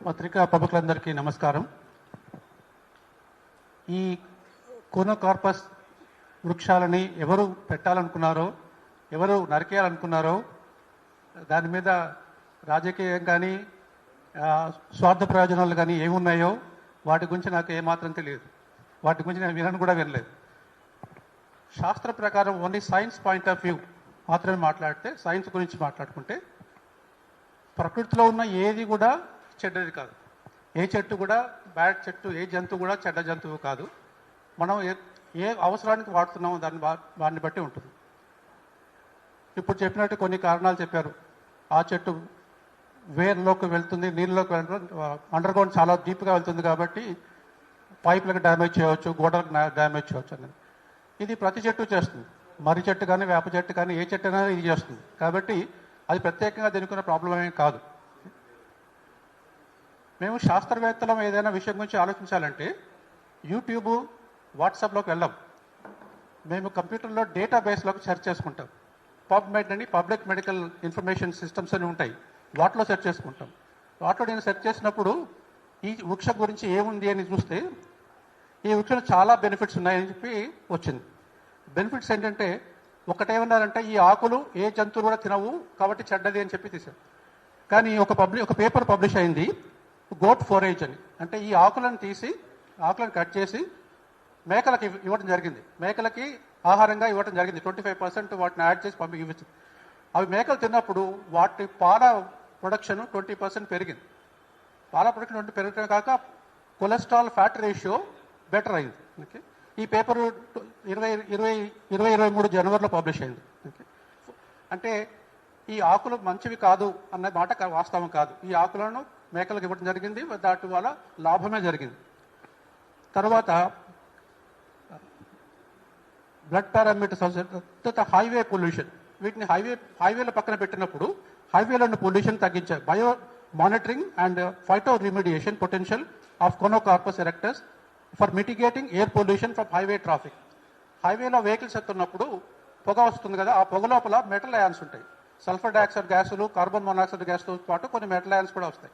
పత్రికా ప్రముఖులందరికీ నమస్కారం. ఈ కోనోకార్పస్ వృక్షాలని ఎవరు పెట్టాలనుకున్నారో, ఎవరు నరికేయాలనుకున్నారో దాని మీద రాజకీయం కానీ స్వార్థ ప్రయోజనాలు కానీ ఏమున్నాయో వాటి గురించి నాకు ఏమాత్రం తెలియదు. వాటి గురించి నేను వినను కూడా వినలేదు. శాస్త్ర ప్రకారం only science point of view మాత్రమే మాట్లాడితే, సైన్స్ గురించి మాట్లాడుకుంటే ప్రకృతిలో ఉన్న ఏది కూడా చెడ్డది కాదు. ఏ చెట్టు కూడా బ్యాడ్ చెట్టు, ఏ జంతువు కూడా చెడ్డ జంతువు కాదు. మనం ఏ అవసరానికి వాడుతున్నామో దాన్ని బట్టి ఉంటుంది. ఇప్పుడు చెప్పినట్టు కొన్ని కారణాలు చెప్పారు. ఆ చెట్టు వేర్లోకి వెళ్తుంది, నీళ్ళలోకి వెళ్తుంది, అండర్ గ్రౌండ్ చాలా డీప్గా వెళ్తుంది కాబట్టి పైపులకు డ్యామేజ్ చేయవచ్చు, గోడలకు డ్యామేజ్ చేయవచ్చు అని. ఇది ప్రతి చెట్టు చేస్తుంది. మర్రి చెట్టు కానీ, వేప చెట్టు కానీ, ఏ చెట్టు అయినా ఇది చేస్తుంది. కాబట్టి అది ప్రత్యేకంగా దీనికి ప్రాబ్లం ఏం కాదు. మేము శాస్త్రవేత్తలం ఏదైనా విషయం గురించి ఆలోచించాలంటే యూట్యూబ్, వాట్సాప్లోకి వెళ్ళాం. మేము కంప్యూటర్లో డేటాబేస్లోకి సెర్చ్ చేసుకుంటాం. పబ్మెడ్ అని పబ్లిక్ మెడికల్ ఇన్ఫర్మేషన్ సిస్టమ్స్ అని ఉంటాయి, వాటిలో సెర్చ్ చేసుకుంటాం. వాటిలో నేను సెర్చ్ చేసినప్పుడు ఈ వృక్షం గురించి ఏముంది అని చూస్తే ఈ వృక్షంలో చాలా బెనిఫిట్స్ ఉన్నాయని చెప్పి వచ్చింది. బెనిఫిట్స్ ఏంటంటే ఒకటేమన్నారంటే ఈ ఆకులు ఏ జంతువులు కూడా తినవు కాబట్టి చెడ్డది అని చెప్పి తీశారు. కానీ ఒక పేపర్ పబ్లిష్ అయింది, గోట్ ఫోరేజ్ అని. అంటే ఈ ఆకులను కట్ చేసి మేకలకి ఇవ్వడం జరిగింది. మేకలకి ఆహారంగా ఇవ్వడం జరిగింది. 25% వాటిని యాడ్ చేసి ఇవ్వచ్చు. అవి మేకలు తిన్నప్పుడు వాటి పాల ప్రొడక్షన్ 20% పెరిగింది. పాల ప్రొడక్షన్ 20 పెరగడమే కాక కొలెస్ట్రాల్ ఫ్యాట్ రేషియో బెటర్ అయింది. ఓకే, ఈ పేపర్ 2023 జనవరిలో పబ్లిష్ అయింది. ఓకే, అంటే ఈ ఆకులు మంచివి కాదు అన్న మాట వాస్తవం కాదు. ఈ ఆకులను మేకలకు ఇవ్వడం జరిగింది, దాటి వల్ల లాభమే జరిగింది. తర్వాత బ్లడ్ పారామీటర్స్, తర్వాత హైవే పొల్యూషన్. వీటిని హైవేల పక్కన పెట్టినప్పుడు హైవేలోని పొల్యూషన్ తగ్గించారు. Bio monitoring and phyto remediation potential of conocarpus erectus for mitigating air pollution from highway traffic. హైవేలో వెహికల్స్ ఎత్తున్నప్పుడు పొగ వస్తుంది కదా, ఆ పొగ లోపల మెటల్ అయాన్స్ ఉంటాయి. సల్ఫర్ డైఆక్సైడ్ గ్యాసులు, కార్బన్ మోనాక్సైడ్ గ్యాస్తో పాటు కొన్ని మెటల్ అయాన్స్ కూడా వస్తాయి.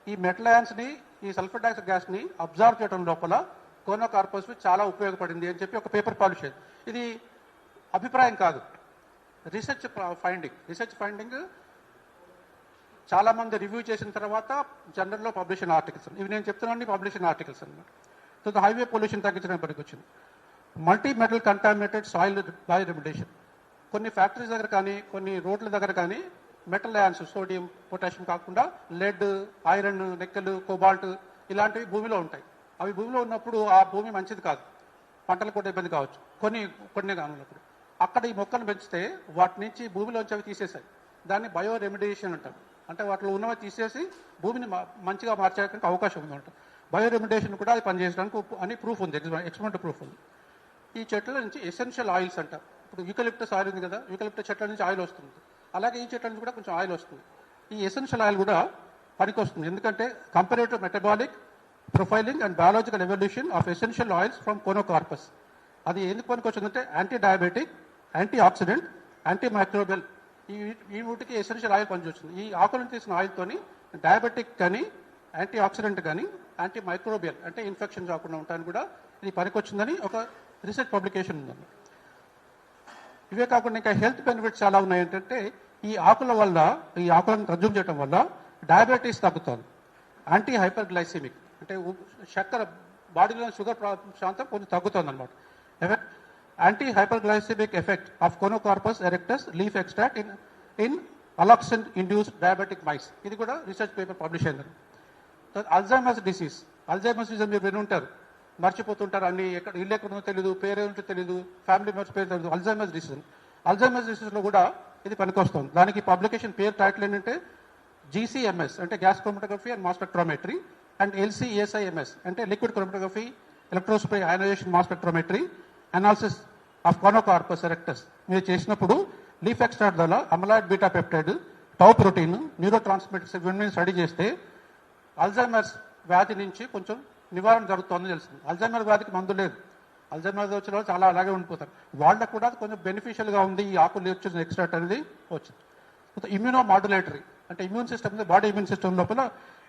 ఈ మెటల్ అయాన్స్ని, ఈ సల్ఫర్ డైఆక్సైడ్ గ్యాస్ని అబ్జర్వ్ చేయడం లోపల కోనోకార్పస్ చాలా ఉపయోగపడింది అని చెప్పి ఒక పేపర్ పబ్లిష్ అయింది. ఇది అభిప్రాయం కాదు, రీసెర్చ్ ఫైండింగ్. చాలామంది రివ్యూ చేసిన తర్వాత జర్నల్లో పబ్లిష్ అయిన ఆర్టికల్స్. ఇవి నేను చెప్తున్నాను పబ్లిష్ అయిన ఆర్టికల్స్ అన్నమాట. సో హైవే పొల్యూషన్ తగ్గించడానికి పనికి వచ్చింది. Multi metal contaminated soil remediation. కొన్ని ఫ్యాక్టరీస్ దగ్గర కానీ, కొన్ని రోడ్ల దగ్గర కానీ మెటల్ అయాన్స్, సోడియం, పొటాషియం కాకుండా లెడ్, ఐరన్, నికెల్, కోబాల్ట్ ఇలాంటివి భూమిలో ఉంటాయి. అవి భూమిలో ఉన్నప్పుడు ఆ భూమి మంచిది కాదు, పంటలకు కూడా ఇబ్బంది కావచ్చు. కొన్ని ఉన్నప్పుడు అక్కడ ఈ మొక్కలు పెంచితే వాటి నుంచి భూమిలోంచి అవి తీసేసాయి. దాన్ని బయో రెమిడియేషన్ అంటారు. అంటే వాటిలో ఉన్నవి తీసేసి భూమిని మంచిగా మార్చడానికి అవకాశం ఉందంట. బయో రెమిడియేషన్ కూడా అది పనిచేయడానికి అని ప్రూఫ్ ఉంది, ఎక్స్పెరిమెంట్ ప్రూఫ్ ఉంది. ఈ చెట్ల నుంచి ఎసెన్షియల్ ఆయిల్స్ అంటారు. ఇప్పుడు యూకలిప్టస్ ఆయిల్ ఉంది కదా, యూకలిప్టస్ చెట్ల నుంచి ఆయిల్ వస్తుంది. అలాగే ఈ చెట్ల నుంచి కూడా కొంచెం ఆయిల్ వస్తుంది. ఈ ఎసెన్షియల్ ఆయిల్ కూడా పనికి వస్తుంది. ఎందుకంటే comparative metabolic profiling and biological evolution of essential oils from conocarpus. అది ఎందుకు పనికి వచ్చిందంటే anti diabetic, anti oxidant, anti microbial, ఈ వీటికి ఎసెన్షియల్ ఆయిల్ పనిచేస్తుంది. ఈ ఆకులను తీసిన ఆయిల్తోని డయాబెటిక్ కానీ, యాంటీ ఆక్సిడెంట్ కానీ, యాంటీ మైక్రోబియల్ అంటే ఇన్ఫెక్షన్ రాకుండా ఉండడానికి కూడా ఇది పనికొచ్చిందని ఒక రీసెర్చ్ పబ్లికేషన్ ఉందండి. ఇవే కాకుండా ఇంకా హెల్త్ బెనిఫిట్స్ చాలా ఉన్నాయి. ఏంటంటే ఈ ఆకులను కన్జ్యూమ్ చేయడం వల్ల డయాబెటీస్ తగ్గుతుంది. యాంటీ హైపర్ గ్లైసెమిక్ అంటే చక్కెర, బాడీలో షుగర్ శాతం కొంచెం తగ్గుతుంది అనమాట. Anti hyper glycaemic effect of conocarpus erectus leaf extract in alloxan induced diabetic mice. ఇది కూడా రీసెర్చ్ పేపర్ పబ్లిష్ అయింది. అల్జైమర్స్ డిసీజ్ మీరు వినుంటారు, మర్చిపోతుంటారు. అన్ని ఇల్లు ఎక్కడో తెలియదు, పేరేంటో తెలియదు, ఫ్యామిలీ మెంబర్స్ పేరు తెలియదు. అల్జైమర్స్ డిసీజ్లో కూడా ఇది పనికొస్తుంది. దానికి పబ్లికేషన్ పేరు టైటిల్ ఏంటంటే GCMS అంటే gas chromatography and mass spectrometry, and LCESIMS అంటే liquid chromatography, electrospray ionisation mass spectrometry analysis of conocarpus erectus. మీరు చేసినప్పుడు లీఫ్ ఎక్స్ట్రాక్ట్ ద్వారా amyloid beta peptide, tau protein, neuro transmitters ఇవన్నీ స్టడీ చేస్తే అల్జైమర్స్ వ్యాధి నుంచి కొంచెం నివారణ జరుగుతుందని తెలిసింది. అల్జైమర్ వ్యాధికి మందు లేదు. అల్జైమర్ వచ్చిన వాళ్ళు చాలా అలాగే ఉండిపోతారు. వాళ్ళకు కూడా కొంచెం బెనిఫిషియల్గా ఉంది ఈ ఆకులు వచ్చిన ఎక్స్ట్రాక్ట్ అనేది వచ్చింది. ఇమ్యూనో మాడ్యులేటరీ అంటే immune system, body immune system లోపల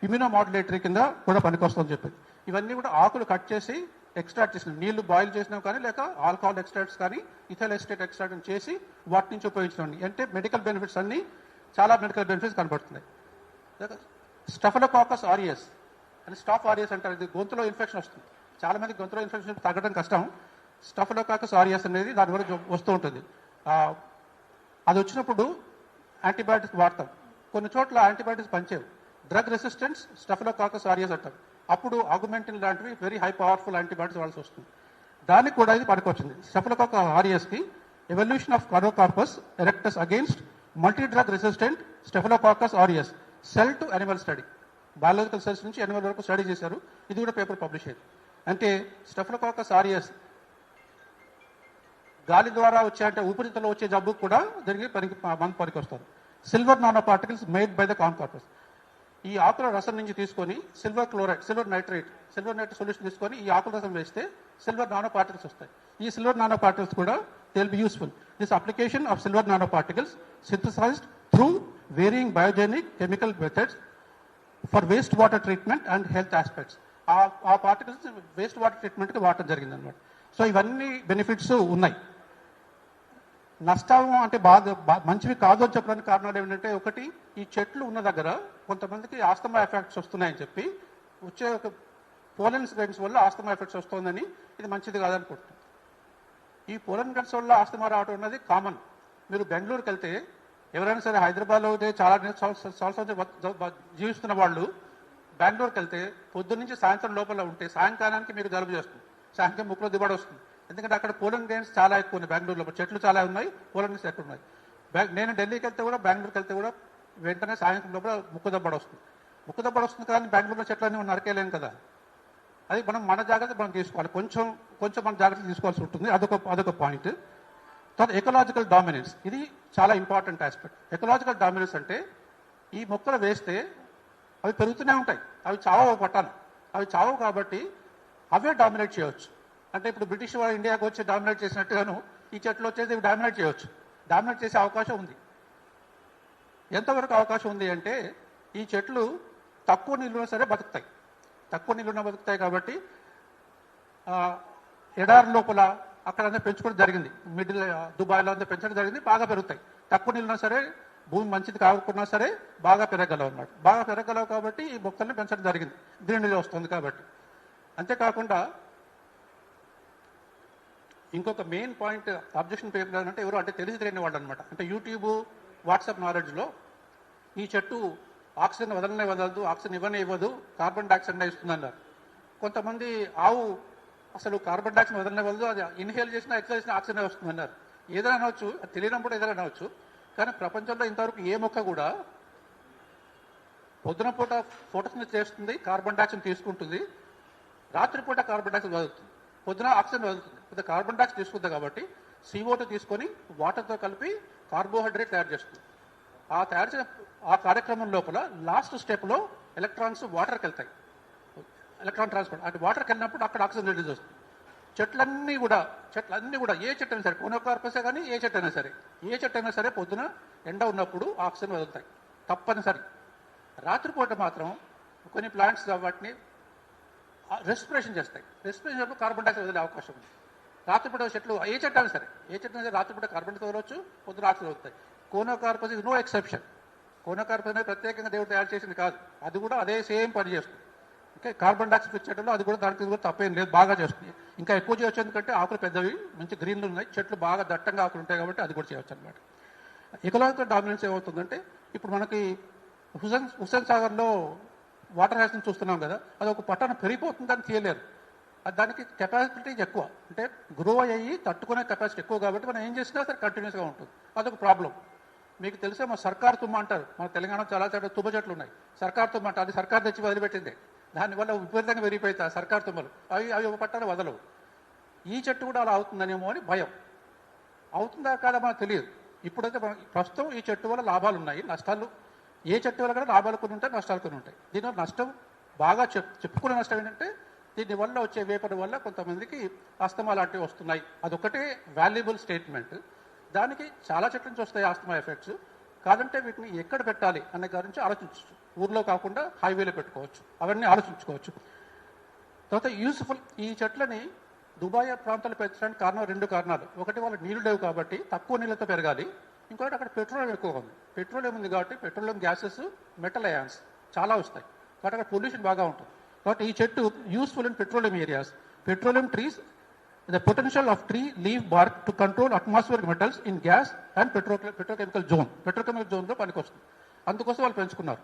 ఇమ్యూనోమాడ్యులేటరీ కింద కూడా పనికొస్తుందని చెప్పింది. ఇవన్నీ కూడా ఆకులు కట్ చేసి ఎక్స్ట్రాక్ట్ చేసిన నీళ్లు బాయిల్ చేసినవి కానీ, లేక ఆల్కహాల్ ఎక్స్ట్రాక్ట్స్ కానీ, ఇథైల్ ఎస్టేట్ ఎక్స్ట్రాక్ట్ చేసి వాటి నుంచి ఉపయోగించడం. అంటే మెడికల్ బెనిఫిట్స్ అన్ని చాలా మెడికల్ బెనిఫిట్స్ కనబడుతున్నాయి. స్టెఫలోకాకస్ ఆరియస్ అని స్టాఫ్ ఆరియస్ అంటారు. ఇది గొంతులో ఇన్ఫెక్షన్ వస్తుంది. చాలా మంది గొంతులో ఇన్ఫెక్షన్ తగ్గడం కష్టం. స్టెఫలోకాకస్ ఆరియస్ అనేది దాని వల్ల వస్తూ ఉంటుంది. అది వచ్చినప్పుడు యాంటీబయాటిక్స్ వాడతాం. కొన్ని చోట్ల యాంటీబయాటిక్స్ పనిచేయవు. డ్రగ్ రెసిస్టెన్స్ స్టెఫలోకాకస్ ఆరియస్ అంటారు. అప్పుడు ఆగ్మెంటిన్ లాంటివి వెరీ హై పవర్ఫుల్ యాంటీబయాటిక్స్ వాడాల్సి వస్తుంది. దానికి కూడా ఇది పనికొచ్చింది. స్టెఫలోకాకస్ ఆరియస్కి evaluation of conocarpus erectus against multi drug resistant staphylococcus aureus cell to animal study. Biological cells నుంచి అనిమల్ వరకు స్టడీ చేశారు. ఇది కూడా పేపర్ పబ్లిష్ అయ్యింది. అంటే స్టెఫలోకాకస్ ఆరియస్ గాలి ద్వారా వచ్చే, అంటే ఊపిరితిత్తులో వచ్చే జబ్బుకు కూడా దీనికి పనికి వస్తారు. Silver nano particles made by the conocarpus. ఈ ఆకుల రసం నుంచి తీసుకొని silver chloride, silver nitrate solution తీసుకొని ఈ ఆకుల రసం వేస్తే సిల్వర్ నానో పార్టికల్స్ వస్తాయి. ఈ సిల్వర్ నానో పార్టికల్స్ కూడా they will be useful. This application of silver nano particles synthesised through varying biogenic chemical methods for waste water treatment and health aspects. ఆ particles waste water ట్రీట్మెంట్కి వాడటం జరిగింది అనమాట. So ఇవన్నీ benefits ఉన్నాయి. నష్టం అంటే బాగా మంచివి కాదు అని చెప్పడానికి కారణాలు ఏమిటంటే, ఒకటి, ఈ చెట్లు ఉన్న దగ్గర కొంతమందికి ఆస్తమా ఎఫెక్ట్స్ వస్తున్నాయని చెప్పి వచ్చే ఒక పోలెన్ గ్రెయిన్స్ వల్ల ఆస్తమా ఎఫెక్ట్స్ వస్తుందని ఇది మంచిది కాదనుకుంటున్నాం. ఈ పోలెన్ గ్రెయిన్స్ వల్ల ఆస్తమా రావడం అనేది కామన్. మీరు బెంగళూరుకి వెళ్తే ఎవరైనా సరే, హైదరాబాద్లో అయితే చాలా సంవత్సరాలు జీవిస్తున్న వాళ్ళు బెంగళూరుకి వెళ్తే పొద్దున్న నుంచి సాయంత్రం లోపల ఉంటే సాయంకాలానికి మీకు జలుబు చేస్తుంది, సాయంత్రం ముక్కులో దిబ్బడి వస్తుంది. ఎందుకంటే అక్కడ పోలన్ గ్రెయిన్స్ చాలా ఎక్కువ ఉన్నాయి. బెంగళూరులో చెట్లు చాలా ఉన్నాయి, పోలన్ గ్రెయిన్స్ ఎక్కువ ఉన్నాయి. నేను ఢిల్లీకి వెళ్తే కూడా, బెంగళూరుకి వెళ్తే కూడా వెంటనే సాయంత్రం లోపల ముక్కు దబ్బడి వస్తుంది. కానీ బెంగళూరులో చెట్లన్నీ మనం నరకేలేం కదా. అది మన జాగ్రత్త మనం తీసుకోవాలి. కొంచెం మన జాగ్రత్త తీసుకోవాల్సి ఉంటుంది. అదొక పాయింట్. తర్వాత ఎకలాజికల్ డామినెన్స్, ఇది చాలా ఇంపార్టెంట్ ఆస్పెక్ట్. ఎకలాజికల్ డామినెన్స్ అంటే ఈ మొక్కలు వేస్తే అవి పెరుగుతూనే ఉంటాయి, అవి చావవు పట్టాను. అవి చావవు కాబట్టి అవే డామినేట్ చేయవచ్చు. అంటే ఇప్పుడు బ్రిటిష్ వాళ్ళు ఇండియాకి వచ్చి డామినేట్ చేసినట్టుగాను ఈ చెట్లు వచ్చేసి ఇవి డామినేట్ చేయవచ్చు. డామినేట్ చేసే అవకాశం ఉంది. ఎంతవరకు అవకాశం ఉంది అంటే, ఈ చెట్లు తక్కువ నీళ్ళున్నా సరే బతుకుతాయి. కాబట్టి ఎడారి లోపల అక్కడ పెంచుకోవడం జరిగింది. మిడిల్ దుబాయ్లో అంతా పెంచడం జరిగింది. బాగా పెరుగుతాయి. తక్కువ నీళ్ళున్నా సరే, భూమి మంచిది కాకున్నా సరే బాగా పెరగలవు అన్నమాట. బాగా పెరగలవు కాబట్టి ఈ మొక్కల్ని పెంచడం జరిగింది. గ్రీనరీ వస్తుంది కాబట్టి. అంతేకాకుండా ఇంకొక మెయిన్ పాయింట్ అబ్జెక్షన్ పేపర్ అంటే ఎవరు అంటే తెలిసి తెలియని వాళ్ళు అనమాట. అంటే యూట్యూబ్, వాట్సాప్ నాలెడ్జ్లో ఈ చెట్టు ఆక్సిజన్ వదలదు, ఆక్సిజన్ ఇవ్వదు, కార్బన్ డైఆక్సైడ్ ఇస్తుంది అన్నారు. కొంతమంది ఆవు అసలు కార్బన్ డైఆక్సైడ్ వదలదు, అది ఇన్హేల్ చేసినా ఎక్సైజ్ చేసినా ఆక్సిజన్ వస్తుంది అన్నారు. ఏదైనా అనవచ్చు, తెలియనప్పుడు ఏదైనా అనవచ్చు. కానీ ప్రపంచంలో ఇంతవరకు ఏ మొక్క కూడా పొద్దున పూట ఫోటోసింథసిస్ చేస్తుంది, కార్బన్ డైఆక్సైడ్ తీసుకుంటుంది, రాత్రిపూట కార్బన్ డైఆక్సైడ్ వదులుతుంది, పొద్దున ఆక్సిజన్ వదులుతుంది. కొద్దిగా కార్బన్ డైఆక్సైడ్ తీసుకుంది కాబట్టి CO2 తీసుకొని వాటర్తో కలిపి కార్బోహైడ్రేట్ తయారు చేస్తుంది. తయారు చేసిన ఆ కార్యక్రమం లోపల లాస్ట్ స్టెప్లో ఎలక్ట్రాన్స్ వాటర్కి వెళ్తాయి. ఎలక్ట్రాన్ ట్రాన్స్పోర్ట్ అది వాటర్కి వెళ్ళినప్పుడు అక్కడ ఆక్సిజన్ రిలీజ్ వస్తుంది. చెట్లన్నీ కూడా ఏ చెట్టు అయినా సరే, కోనోకార్పసే కానీ ఏ చెట్టు అయినా సరే పొద్దున ఎండ ఉన్నప్పుడు ఆక్సిజన్ వదులుతాయి తప్పనిసరి. రాత్రిపూట మాత్రం కొన్ని ప్లాంట్స్ వాటిని రెస్పిరేషన్ చేస్తాయి. రెస్పిరేషన్ అప్పుడు కార్బన్ డైఆక్సైడ్ వదిలే అవకాశం ఉంది. రాత్రిపూట చెట్లు ఏ చెట్టు అయినా సరే రాత్రిపూట కార్బన్ డైఆక్సైడ్ వదలవచ్చు, పొద్దున ఆక్సిజన్ వదులుతాయి. Conocarpus is no exception. Conocarpus అనేది ప్రత్యేకంగా దేవుడు తయారు చేసింది కాదు, అది కూడా అదే సేమ్ పని చేస్తుంది. ఓకే, కార్బన్ డైఆక్సైడ్ ఇచ్చేటప్పుడు అది కూడా దానికి కూడా తప్పేం లేదు, బాగా చేస్తుంది. ఇంకా ఎక్కువ చేయొచ్చు, ఎందుకంటే ఆకులు పెద్దవి, మంచి గ్రీన్లు ఉన్నాయి, చెట్లు బాగా దట్టంగా ఆకులు ఉంటాయి కాబట్టి అది కూడా చేయవచ్చు అనమాట. ఎకలాజికల్ డామినెన్స్ ఏమవుతుందంటే, ఇప్పుడు మనకి హుస్సేన్ సాగర్లో వాటర్ హ్యాస్ని చూస్తున్నాం కదా, అది ఒక పట్టణం పెరిగిపోతుందని తీయలేరు. అది దానికి కెపాసిటీ ఎక్కువ, అంటే గ్రో అయ్యి తట్టుకునే కెపాసిటీ ఎక్కువ కాబట్టి మనం ఏం చేసినా సరే కంటిన్యూస్గా ఉంటుంది. అదొక ప్రాబ్లం. మీకు తెలిసే మా సర్కార్ తుమ్మ అంటారు, మన తెలంగాణ చాలా తుమ్మ చెట్లు ఉన్నాయి. సర్కార్ తుమ్మ అంటారు, అది సర్కార్ తెచ్చి వదిలిపెట్టింది. దానివల్ల విపరీతంగా పెరిగిపోతాయి సర్కార్ తుమ్మలు. అవి ఒక పట్టాలు వదలవు. ఈ చెట్టు కూడా అలా అవుతుందనేమో అని భయం. అవుతుందా కాదా మనకు తెలియదు. ఇప్పుడైతే ప్రస్తుతం ఈ చెట్టు వల్ల లాభాలు ఉన్నాయి, నష్టాలు. ఏ చెట్టు వల్ల కూడా లాభాలు కొన్ని ఉంటాయి, నష్టాలు కొన్ని ఉంటాయి. దీనివల్ల నష్టం బాగా చెప్పుకునే నష్టం ఏంటంటే, దీనివల్ల వచ్చే వేపర్ వల్ల కొంతమందికి ఆస్తమా లాంటివి వస్తున్నాయి. అదొకటే వాల్యుబుల్ స్టేట్మెంట్. దానికి చాలా చెట్ల నుంచి వస్తాయి ఆస్తమా ఎఫెక్ట్స్. కాదంటే వీటిని ఎక్కడ పెట్టాలి అనే గురించి ఆలోచించవచ్చు. ఊర్లో కాకుండా హైవేలో పెట్టుకోవచ్చు, అవన్నీ ఆలోచించుకోవచ్చు. తర్వాత యూస్ఫుల్, ఈ చెట్లని దుబాయ్ ప్రాంతాలు పెంచడానికి కారణం 2 కారణాలు. ఒకటి వాళ్ళకి నీళ్లు లేవు కాబట్టి తక్కువ నీళ్ళతో పెరగాలి, ఇంకోటి అక్కడ పెట్రోలియం ఎక్కువ ఉంది. పెట్రోలియం ఉంది కాబట్టి పెట్రోలియం గ్యాసెస్, మెటల్ అయాన్స్ చాలా వస్తాయి కాబట్టి అక్కడ పొల్యూషన్ బాగా ఉంటుంది. కాబట్టి ఈ చెట్టు useful in petroleum areas. Petroleum trees, the potential of tree leave BARC to control atmospheric metals in gas and petrochemical జోన్లో పనికొస్తుంది. అందుకోసం వాళ్ళు పెంచుకున్నారు.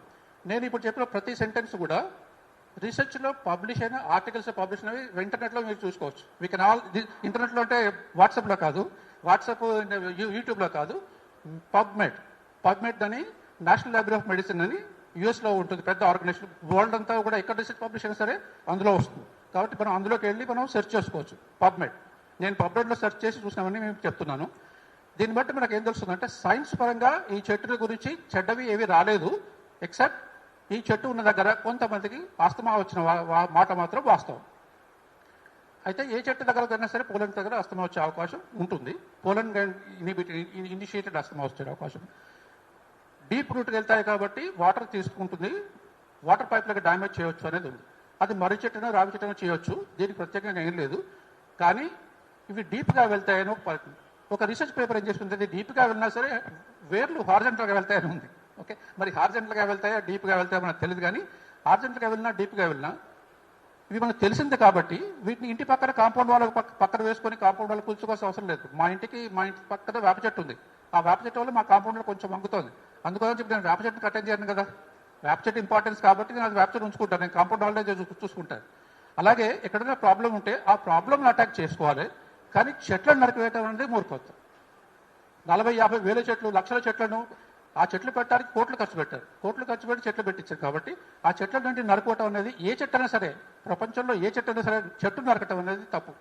నేను ఇప్పుడు చెప్పిన ప్రతి సెంటెన్స్ కూడా రీసెర్చ్లో పబ్లిష్ అయిన ఆర్టికల్స్ పబ్లిష్ అయినవి ఇంటర్నెట్లో మీరు చూసుకోవచ్చు. వీ కెన్ ఆల్ ఇంటర్నెట్లో అంటే వాట్సాప్లో కాదు, యూట్యూబ్లో కాదు, పబ్మెడ్ అని నేషనల్ లైబ్రరీ ఆఫ్ మెడిసిన్ అని యూఎస్లో ఉంటుంది, పెద్ద ఆర్గనైజేషన్. వరల్డ్ అంతా కూడా ఎక్కడ రీసెర్చ్ పబ్లిష్ అయినా సరే అందులో వస్తుంది. కాబట్టి మనం అందులోకి వెళ్ళి మనం సెర్చ్ చేసుకోవచ్చు. పబ్మెడ్, నేను పబ్మెడ్లో సెర్చ్ చేసి చూసినామని మేము చెప్తున్నాను. దీన్ని బట్టి మనకు ఏం తెలుస్తుందంటే సైన్స్ పరంగా ఈ చెట్టుల గురించి చెడ్డవి ఏవి రాలేదు, ఎక్సెప్ట్ ఈ చెట్టు ఉన్న దగ్గర కొంతమందికి ఆస్తమా వచ్చిన మాట మాత్రం వాస్తవం. అయితే ఏ చెట్టు దగ్గర కన్నా సరే పోలన్ దగ్గర ఆస్తమా వచ్చే అవకాశం ఉంటుంది. పోలన్ ఇనిషియేటెడ్ ఆస్తమా వచ్చే అవకాశం. డీప్ రూట్కి వెళ్తాయి కాబట్టి వాటర్ తీసుకుంటుంది, వాటర్ పైప్లకు డ్యామేజ్ చేయవచ్చు అనేది ఉంది. అది మర్రి చెట్టునో రావి చెట్టునో చేయొచ్చు, దీనికి ప్రత్యేకంగా ఏం లేదు. కానీ ఇవి డీప్గా వెళ్తాయని ఒక రీసెర్చ్ పేపర్ ఏం చేస్తుంది, డీప్గా వెళ్ళినా సరే వేర్లు హారిజంటల్గా వెళ్తాయని ఉంది. ఓకే, మరి హారిజంటల్గా వెళ్తాయా డీప్గా వెళ్తాయో మనకు తెలియదు. కానీ హారిజంటల్గా వెళ్ళినా డీప్గా వెళ్ళినా ఇవి మనకు తెలిసింది కాబట్టి వీటిని ఇంటి పక్కన కాంపౌండ్ వాళ్ళ పక్కన వేసుకొని కాంపౌండ్ వాళ్ళు కూల్చుకోవాల్సిన అవసరం లేదు. మా ఇంటి పక్కన వేప చెట్టు ఉంది, ఆ వేప చెట్టు వల్ల మా కాంపౌండ్లో కొంచెం వంగుతుంది. అందుకోసం చెప్పి నేను వేప చెట్టుని కట్టేం చేయను కదా, వేప చెట్టు ఇంపార్టెన్స్ కాబట్టి నేను వేప చెట్టు ఉంచుకుంటాను, నేను కాంపౌండ్ వాళ్ళే చూసుకుంటాను. అలాగే ఎక్కడైనా ప్రాబ్లం ఉంటే ఆ ప్రాబ్లమ్ని అటాక్ చేసుకోవాలి, కానీ చెట్లను నరికివేయటం అనేది మూర్ఖత్వం. 40-50 వేల చెట్లు, లక్షల చెట్లను ఆ చెట్లు పెట్టడానికి కోట్లు ఖర్చు పెట్టి చెట్లు పెట్టించారు. కాబట్టి ఆ చెట్ల నుండి నరుకోవటం అనేది ఏ చెట్టు అయినా సరే, ప్రపంచంలో ఏ చెట్టు అయినా సరే చెట్టు నరకటం అనేది తప్పు.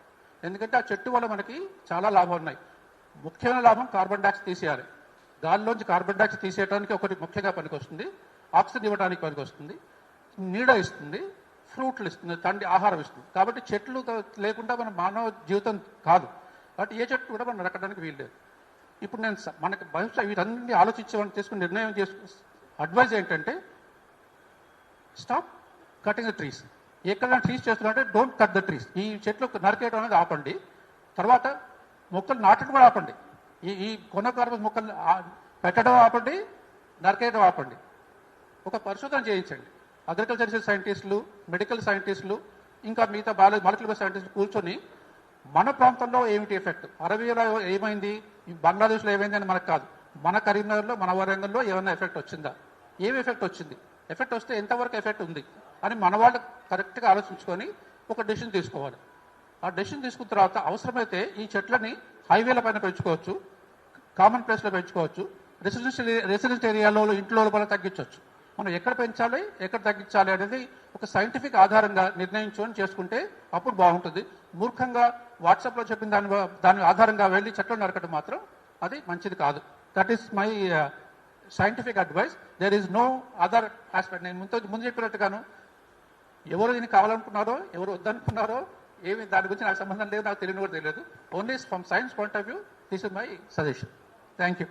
ఎందుకంటే ఆ చెట్టు వల్ల మనకి చాలా లాభాలు ఉన్నాయి. ముఖ్యమైన లాభం కార్బన్ డైఆక్సైడ్ తీసేయాలి. గాలిలోంచి కార్బన్ డైఆక్సైడ్ తీసేయడానికి ఒకటి ముఖ్యంగా పనికొస్తుంది, ఆక్సిజన్ ఇవ్వడానికి పనికొస్తుంది, నీడ ఇస్తుంది, ఫ్రూట్లు ఇస్తుంది, ఆహారం ఇస్తుంది. కాబట్టి చెట్లు లేకుండా మన మానవ జీవితం కాదు. కాబట్టి ఏ చెట్టు కూడా మనం నరకడానికి వీల్లేదు. ఇప్పుడు నేను మనకి బహుశా వీటన్ని ఆలోచించేవాడిని చేసుకుని నిర్ణయం అడ్వైజ్ ఏంటంటే స్టాప్ కటింగ్ ద ట్రీస్. ఎక్కడైనా ట్రీస్ చేస్తున్నారంటే డోంట్ కట్ ద ట్రీస్. ఈ చెట్లు నరికేయడం అనేది ఆపండి. తర్వాత మొక్కలు నాటడం కూడా ఆపండి. ఈ కొనకార్బస్ మొక్కలు పెట్టడం ఆపండి, నరికేయడం ఆపండి. ఒక పరిశోధన చేయించండి. అగ్రికల్చర్ సైంటిస్టులు, మెడికల్ సైంటిస్టులు, ఇంకా మిగతా మాలిక్యులర్ సైంటిస్టులు కూర్చొని మన ప్రాంతంలో ఏమిటి ఎఫెక్ట్, అరబియాలో ఏమైంది, బంగ్లాదేశ్లో ఏమైంది అని మనకు కాదు, మన కరీంనగర్లో మన వరంగల్లో ఏమైనా ఎఫెక్ట్ వచ్చిందా, ఏమి ఎఫెక్ట్ వచ్చింది, ఎఫెక్ట్ వస్తే ఎంతవరకు ఎఫెక్ట్ ఉంది అని మన వాళ్ళు కరెక్ట్గా ఆలోచించుకొని ఒక డెసిషన్ తీసుకోవాలి. ఆ డెసిషన్ తీసుకున్న తర్వాత అవసరమైతే ఈ చెట్లని హైవేల పైన పెంచుకోవచ్చు, కామన్ ప్లేస్లో పెంచుకోవచ్చు, రెసిడెన్షియల్ ఏరియాలో ఇంట్లో కూడా తగ్గించవచ్చు. మనం ఎక్కడ పెంచాలి, ఎక్కడ తగ్గించాలి అనేది ఒక సైంటిఫిక్ ఆధారంగా నిర్ణయించుకొని చేసుకుంటే అప్పుడు బాగుంటుంది. మూర్ఖంగా వాట్సాప్లో చెప్పిన దాని ఆధారంగా వెళ్ళి చెట్లు నరకడం మాత్రం అది మంచిది కాదు. That is my scientific advice. There is no other aspect. నేను ముందు చెప్పినట్టుగాను ఎవరు దీన్ని కావాలనుకున్నారో, ఎవరు వద్దనుకున్నారో ఏమి దాని గురించి నాకు సంబంధం లేదు, నాకు తెలియని కూడా తెలియదు. Only from science point of view this is my suggestion. Thank you.